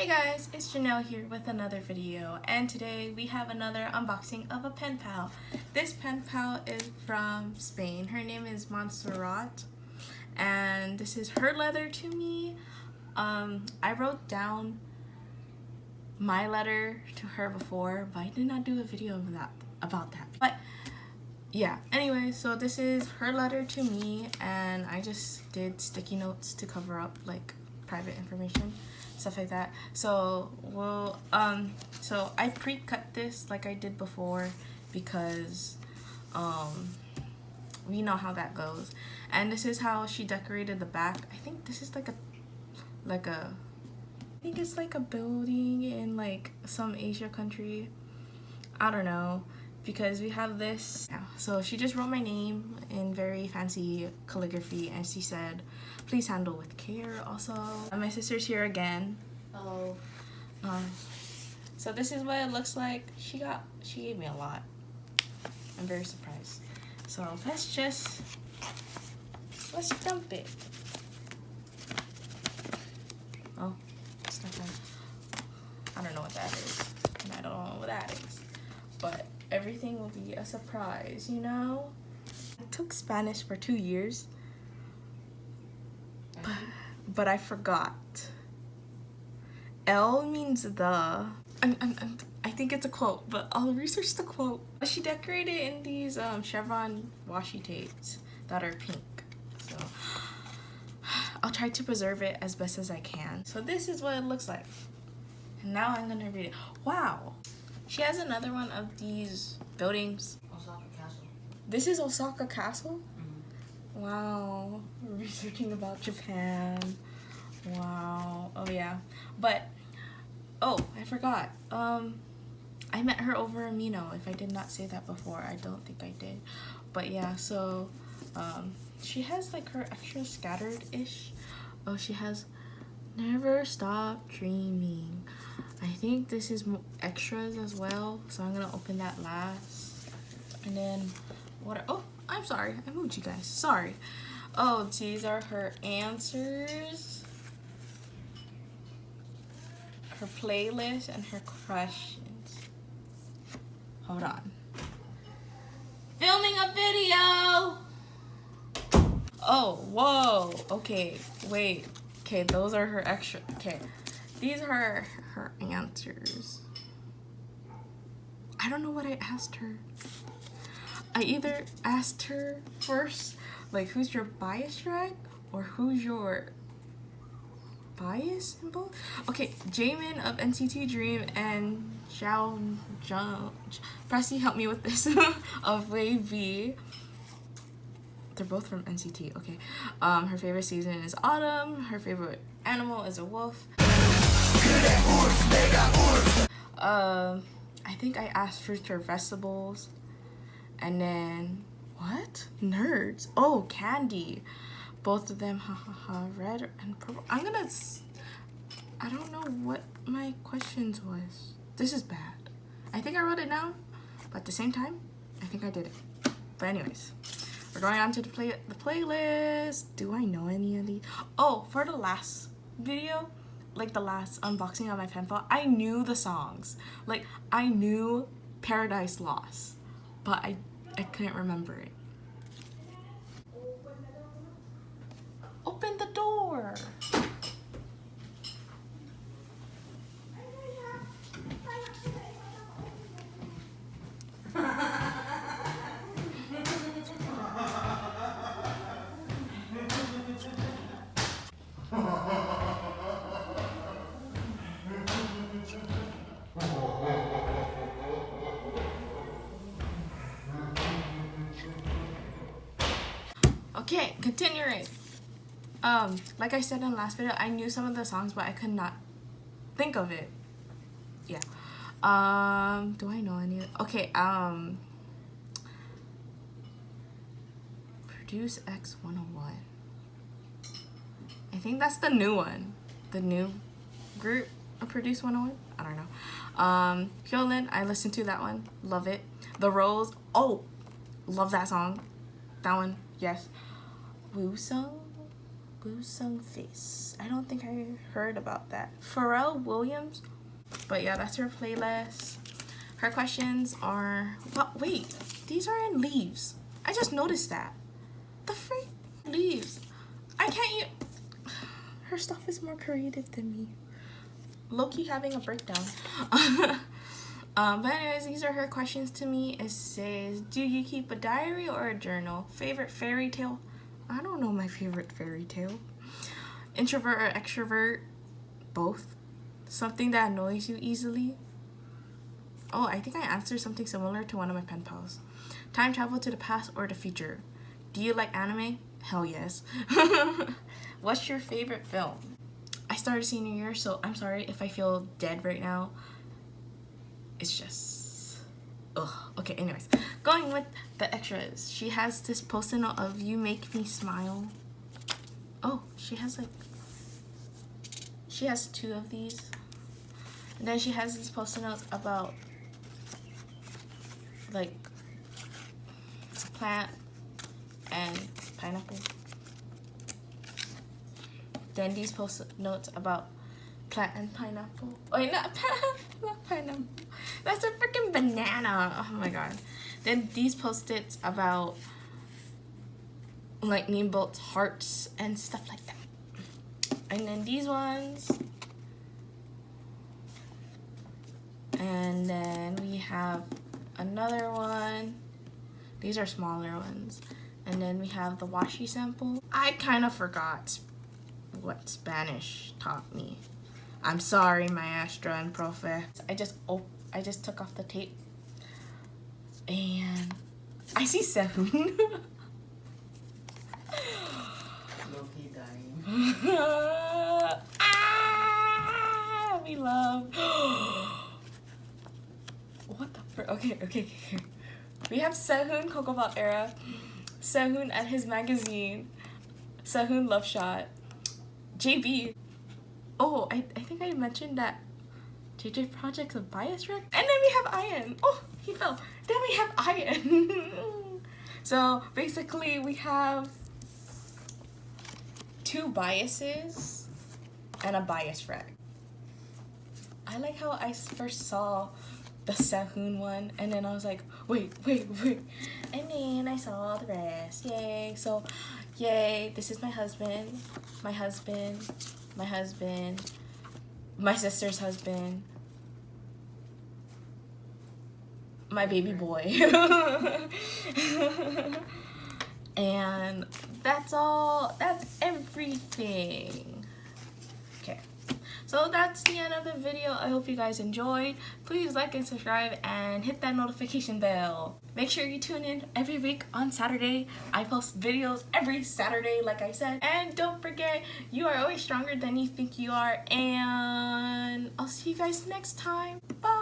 Hey guys, it's Janelle here with another video, and today we have another unboxing of a pen pal. This pen pal is from Spain. Her name is Montserrat, and this is her letter to me. I wrote down my letter to her before, but I did not do a video of about that. But yeah, anyway, so this is her letter to me, and I just did sticky notes to cover up like private information, stuff like that. So so I pre-cut this like I did before because we know how that goes. And this is how she decorated the back. I think this is I think it's like a building in like some Asia country. I don't know, because we have this now. So she just wrote my name in very fancy calligraphy, and she said, "Please handle with care." Also, my sister's here again. Hello. So this is what it looks like. She gave me a lot. I'm very surprised. So let's dump it. Oh, it's not that. I don't know what that is, and I don't know what that is, but everything will be a surprise, you know? I took Spanish for 2 years, but I forgot. L means the. I think it's a quote, but I'll research the quote. She decorated in these chevron washi tapes that are pink. So I'll try to preserve it as best as I can. So this is what it looks like. And now I'm gonna read it. Wow. She has another one of these buildings. Osaka Castle. This is Osaka Castle? Mm-hmm. Wow. We're researching about Japan. Wow. Oh yeah. But, oh, I forgot. I met her over Amino. If I did not say that before, I don't think I did. But yeah, so she has like her extra scattered-ish. Oh, she has Never Stop Dreaming. I think this is extras as well, so I'm gonna open that last. And then what? Oh, I'm sorry, I moved you guys. Sorry. Oh, these are her answers, her playlist, and her questions. Hold on. Filming a video. Oh, whoa. Okay, wait. Okay, those are her extra. Okay, these are her answers. I don't know what I asked her. I either asked her first, like, who's your bias drag, or who's your bias in both? Okay, Jamin of NCT Dream and Xiao Zhang, Pressy help me with this, of Wave V. They're both from NCT, okay. Her favorite season is autumn. Her favorite animal is a wolf. I think I asked fruits or vegetables. And then, what? Nerds. Oh, candy. Both of them, red and purple. I don't know what my questions was. This is bad. I think I wrote it down, but at the same time, I think I did it. But anyways, we're going on to the playlist. Do I know any of these? Oh, for the last video, like the last unboxing on my Penpal, I knew the songs. Like, I knew Paradise Lost, but I couldn't remember it. Open the door. Okay, continuing. Like I said in the last video, I knew some of the songs, but I could not think of it. Yeah. Do I know any? Okay. Produce X 101. I think that's the new one. The new group of Produce 101. I don't know. Hyolyn, I listened to that one. Love it. The Rose. Oh, love that song. That one. Yes. Woo Sung. Boosung Face. I don't think I heard about that. Pharrell Williams. But yeah, that's her playlist. Her questions are... What? Wait, these are in leaves. I just noticed that. The freak leaves. I can't Her stuff is more creative than me. Low-key having a breakdown. But anyways, these are her questions to me. It says, do you keep a diary or a journal? Favorite fairy tale? I don't know my favorite fairy tale. Introvert or extrovert? Both. Something that annoys you easily? Oh, I think I answered something similar to one of my pen pals. Time travel to the past or the future? Do you like anime? Hell yes. What's your favorite film? I started senior year, so I'm sorry if I feel dead right now. It's just... Ugh. Okay, anyways. Going with the extras. She has this post-it note of "You make me smile." Oh, she has like... She has 2 of these. And then she has these post-it notes about like plant and pineapple. Then these post-it notes about plant and pineapple. Wait, not pineapple. That's a freaking banana. Oh my god. Then these post-its about lightning bolts, hearts, and stuff like that. And then these ones. And then we have another one. These are smaller ones. And then we have the washi sample. I kind of forgot what Spanish taught me. I'm sorry, maestra and profe. I just took off the tape. And I see Sehun. Low-key dying. We love. What the frick? Okay. We have Sehun Kokobot era. Sehun at his magazine. Sehun Love Shot. JB. Oh, I think I mentioned that JJ Project's a bias rec. And then we have Ian. Oh, he fell. Then we have Ian. So basically we have 2 biases and a bias rec. I like how I first saw the Sehun one and then I was like, wait. And then I saw the rest. Yay. So, yay. This is my husband, my sister's husband, my baby boy. And that's all. That's everything. Okay. So that's the end of the video. I hope you guys enjoyed. Please like and subscribe and hit that notification bell. Make sure you tune in every week on Saturday. I post videos every Saturday, like I said. And don't forget, you are always stronger than you think you are. And I'll see you guys next time. Bye.